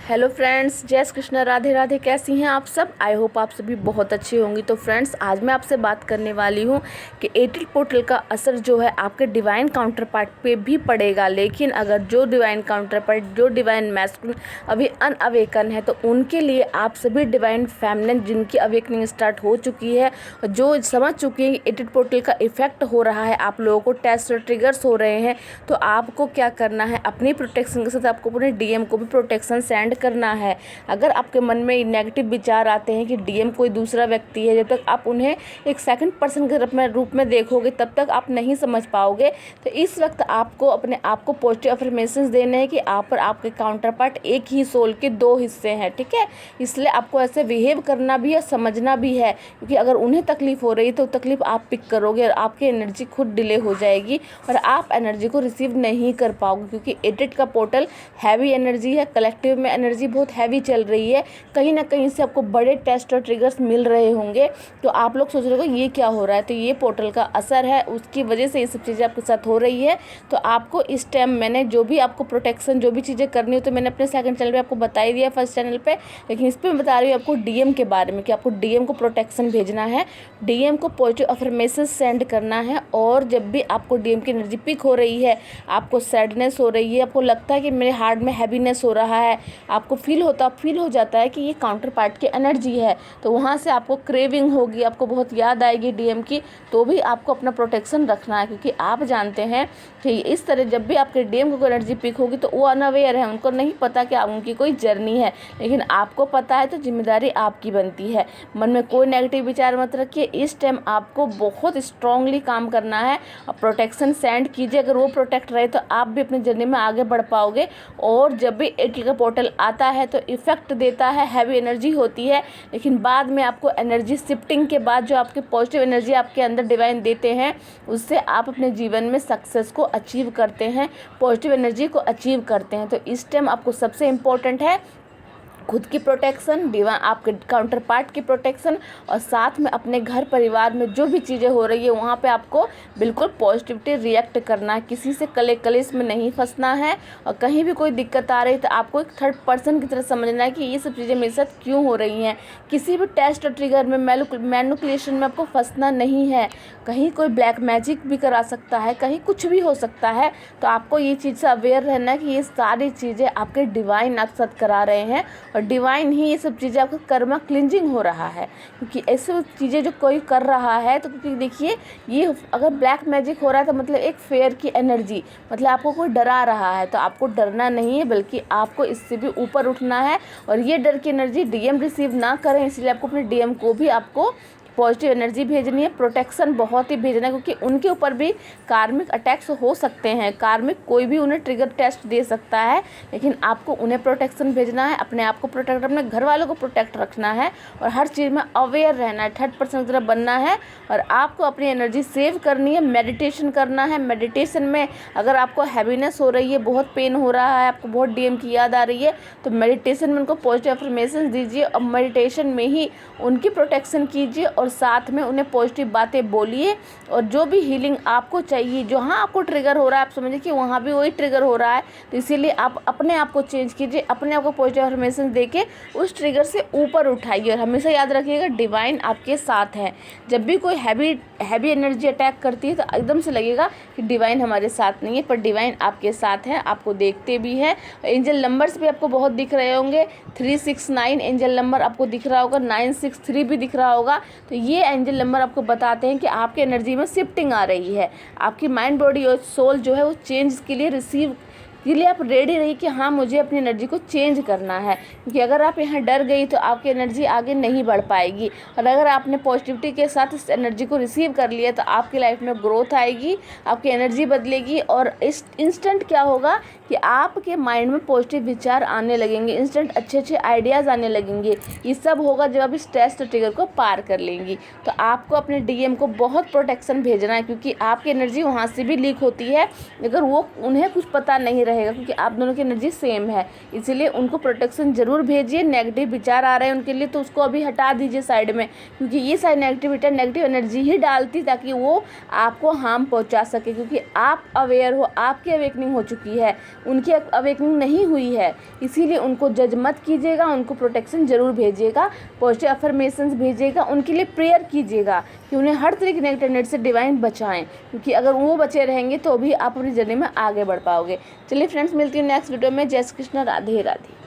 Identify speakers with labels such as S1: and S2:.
S1: Hello friends, जय श्री कृष्ण, राधे राधे। कैसी हैं आप सब? आई होप आप सभी बहुत अच्छी होंगी। तो फ्रेंड्स, आज मैं आपसे बात करने वाली हूं कि एटिल पोर्टल का असर जो है आपके डिवाइन काउंटर पार्ट पे भी पड़ेगा। लेकिन अगर जो डिवाइन काउंटर पार्ट, जो डिवाइन मैस्कुलिन अभी अनअवेकन है, तो उनके लिए आप सभी डिवाइन फेमिनिन जिनकी अवेकनिंग स्टार्ट हो चुकी है, जो समझ चुकी है कि एटिल पोर्टल का इफेक्ट हो रहा है, आप लोगों को टेस्ट ट्रिगर्स हो रहे हैं, तो आपको क्या करना है, अपनी प्रोटेक्शन के साथ आपको अपने डीएम को भी प्रोटेक्शन सेंड करना है। अगर आपके मन में नेगेटिव विचार आते हैं कि डीएम कोई दूसरा व्यक्ति है, जब तक आप उन्हें एक सेकंड पर्सन के रूप में देखोगे तब तक आप नहीं समझ पाओगे। तो इस वक्त आपको अपने आप को पॉजिटिव अफर्मेशंस देने हैं कि आप और आपके काउंटर पार्ट एक ही सोल के दो हिस्से हैं, ठीक है। इसलिए आपको ऐसे बिहेव करना भी है, समझना भी है, क्योंकि अगर उन्हें तकलीफ हो रही है तो तकलीफ आप पिक करोगे और आपकी एनर्जी खुद डिले हो जाएगी और आप एनर्जी को रिसीव नहीं कर पाओगे, क्योंकि एडिट का पोर्टल हैवी एनर्जी है, कलेक्टिव में एनर्जी बहुत हैवी चल रही है। कहीं ना कहीं से आपको बड़े टेस्ट और ट्रिगर्स मिल रहे होंगे, तो आप लोग सोच रहे हो ये क्या हो रहा है, तो ये पोर्टल का असर है, उसकी वजह से ये सब चीज़ें आपके साथ हो रही है। तो आपको इस टाइम मैंने जो भी आपको प्रोटेक्शन, जो भी चीज़ें करनी हो, तो मैंने अपने सेकंड चैनल पे आपको बता ही दिया, फर्स्ट चैनल पे, लेकिन इस पर मैं बता रही हूँ आपको डीएम के बारे में कि आपको डीएम को प्रोटेक्शन भेजना है, डीएम को पॉजिटिव अफर्मेशन सेंड करना है। और जब भी आपको डीएम की एनर्जी पिक हो रही है, आपको सैडनेस हो रही है, आपको लगता है कि मेरे हार्ट में हैवीनेस हो रहा है, आपको फील हो जाता है कि ये काउंटर पार्ट की एनर्जी है, तो वहाँ से आपको क्रेविंग होगी, आपको बहुत याद आएगी डीएम की, तो भी आपको अपना प्रोटेक्शन रखना है, क्योंकि आप जानते हैं कि इस तरह जब भी आपके डीएम को एनर्जी पिक होगी तो वो अनअवेयर है, उनको नहीं पता कि उनकी कोई जर्नी है, लेकिन आपको पता है, तो जिम्मेदारी आपकी बनती है। मन में कोई नेगेटिव विचार मत रखिए, इस टाइम आपको बहुत स्ट्रांगली काम करना है और प्रोटेक्शन सेंड कीजिए। अगर वो प्रोटेक्ट रहे तो आप भी अपनी जर्नी में आगे बढ़ पाओगे। और जब भी एटिल का पोर्टल आता है तो इफेक्ट देता है, हैवी एनर्जी होती है, लेकिन बाद में आपको एनर्जी शिफ्टिंग के बाद जो आपके पॉजिटिव एनर्जी आपके अंदर डिवाइन देते हैं, उससे आप अपने जीवन में सक्सेस को अचीव करते हैं, पॉजिटिव एनर्जी को अचीव करते हैं। तो इस टाइम आपको सबसे इम्पोर्टेंट है खुद की प्रोटेक्शन, डिवाइन आपके काउंटर पार्ट की प्रोटेक्शन, और साथ में अपने घर परिवार में जो भी चीज़ें हो रही है वहाँ पे आपको बिल्कुल पॉजिटिविटी रिएक्ट करना है, किसी से कलेश में नहीं फंसना है। और कहीं भी कोई दिक्कत आ रही है तो आपको एक थर्ड पर्सन की तरह समझना है कि ये सब चीज़ें मेरे साथ क्यों हो रही हैं। किसी भी टेस्ट और ट्रिगर में मैनिपुलेशन में आपको फंसना नहीं है। कहीं कोई ब्लैक मैजिक भी करा सकता है, कहीं कुछ भी हो सकता है, तो आपको ये चीज़ से अवेयर रहना है कि ये सारी चीज़ें आपके डिवाइन आपके साथ करा रहे हैं और डिवाइन ही ये सब चीज़ें आपका कर्मा क्लिंजिंग हो रहा है। क्योंकि ऐसे चीज़ें जो कोई कर रहा है, तो क्योंकि देखिए, ये अगर ब्लैक मैजिक हो रहा है तो मतलब एक फेयर की एनर्जी, मतलब आपको कोई डरा रहा है, तो आपको डरना नहीं है, बल्कि आपको इससे भी ऊपर उठना है। और ये डर की एनर्जी डीएम रिसीव ना करें, इसलिए आपको अपने डीएम को भी आपको पॉजिटिव एनर्जी भेजनी है, प्रोटेक्शन बहुत ही भेजना है, क्योंकि उनके ऊपर भी कार्मिक अटैक्स हो सकते हैं। कार्मिक कोई भी उन्हें ट्रिगर टेस्ट दे सकता है, लेकिन आपको उन्हें प्रोटेक्शन भेजना है, अपने आप को प्रोटेक्ट, अपने घर वालों को प्रोटेक्ट रखना है और हर चीज़ में अवेयर रहना है, थर्ड पर्सन की तरह बनना है। और आपको अपनी एनर्जी सेव करनी है, मेडिटेशन करना है। मेडिटेशन में अगर आपको हैवीनेस हो रही है, बहुत पेन हो रहा है, आपको बहुत डीएम की याद आ रही है, तो मेडिटेशन में उनको पॉजिटिव अफर्मेशन दीजिए और मेडिटेशन में ही उनकी प्रोटेक्शन कीजिए और साथ में उन्हें पॉजिटिव बातें बोलिए। और जो भी हीलिंग आपको चाहिए, जहाँ आपको ट्रिगर हो रहा है, आप समझिए कि वहाँ भी वही ट्रिगर हो रहा है, तो इसीलिए आप अपने आप को चेंज कीजिए, अपने आप को पॉजिटिव अफर्मेशन देके उस ट्रिगर से ऊपर उठाइए। और हमेशा याद रखिएगा, डिवाइन आपके साथ है। जब भी कोई हैवी एनर्जी अटैक करती है तो एकदम से लगेगा कि डिवाइन हमारे साथ नहीं है, पर डिवाइन आपके साथ है, आपको देखते भी है। एंजल नंबर्स भी आपको बहुत दिख रहे होंगे, 369 एंजल नंबर आपको दिख रहा होगा, 963 भी दिख रहा होगा। तो ये एंजल नंबर आपको बताते हैं कि आपकी एनर्जी में शिफ्टिंग आ रही है, आपकी माइंड, बॉडी और सोल जो है वो चेंज के लिए रिसीव के लिए आप रेडी रहिए कि हाँ, मुझे अपनी एनर्जी को चेंज करना है। क्योंकि अगर आप यहाँ डर गई तो आपकी एनर्जी आगे नहीं बढ़ पाएगी, और अगर आपने पॉजिटिविटी के साथ इस एनर्जी को रिसीव कर लिया तो आपकी लाइफ में ग्रोथ आएगी, आपकी एनर्जी बदलेगी। और इस इंस्टेंट क्या होगा कि आपके माइंड में पॉजिटिव विचार आने लगेंगे, इंस्टेंट अच्छे आइडियाज़ आने लगेंगे। ये सब होगा जब आप इस टेस्ट ट्रिगर को पार कर लेंगी। तो आपको अपने डीएम को बहुत प्रोटेक्शन भेजना है, क्योंकि आपकी एनर्जी वहाँ से भी लीक होती है। अगर वो उन्हें कुछ पता नहीं रहेगा, क्योंकि आप दोनों की एनर्जी सेम है, इसीलिए उनको प्रोटेक्शन ज़रूर भेजिए। नेगेटिव विचार आ रहे हैं उनके लिए तो उसको अभी हटा दीजिए साइड में, क्योंकि ये सारी नेगेटिविटी नेगेटिव एनर्जी ही डालती ताकि वो आपको हार्म पहुंचा सके, क्योंकि आप अवेयर हो, आपकी अवेकनिंग हो चुकी है, उनकी अवेकनिंग नहीं हुई है। इसीलिए उनको जज मत कीजिएगा, उनको प्रोटेक्शन ज़रूर भेजिएगा, पॉजिटिव अफर्मेशंस भेजिएगा, उनके लिए प्रेयर कीजिएगा कि उन्हें हर तरह की नेगेटिव एनर्जी से डिवाइन बचाएं, क्योंकि अगर वो बचे रहेंगे तो भी आप अपनी जर्नी में आगे बढ़ पाओगे। चलिए फ्रेंड्स, मिलती हूँ नेक्स्ट वीडियो में। जय श्री कृष्ण, राधे राधे।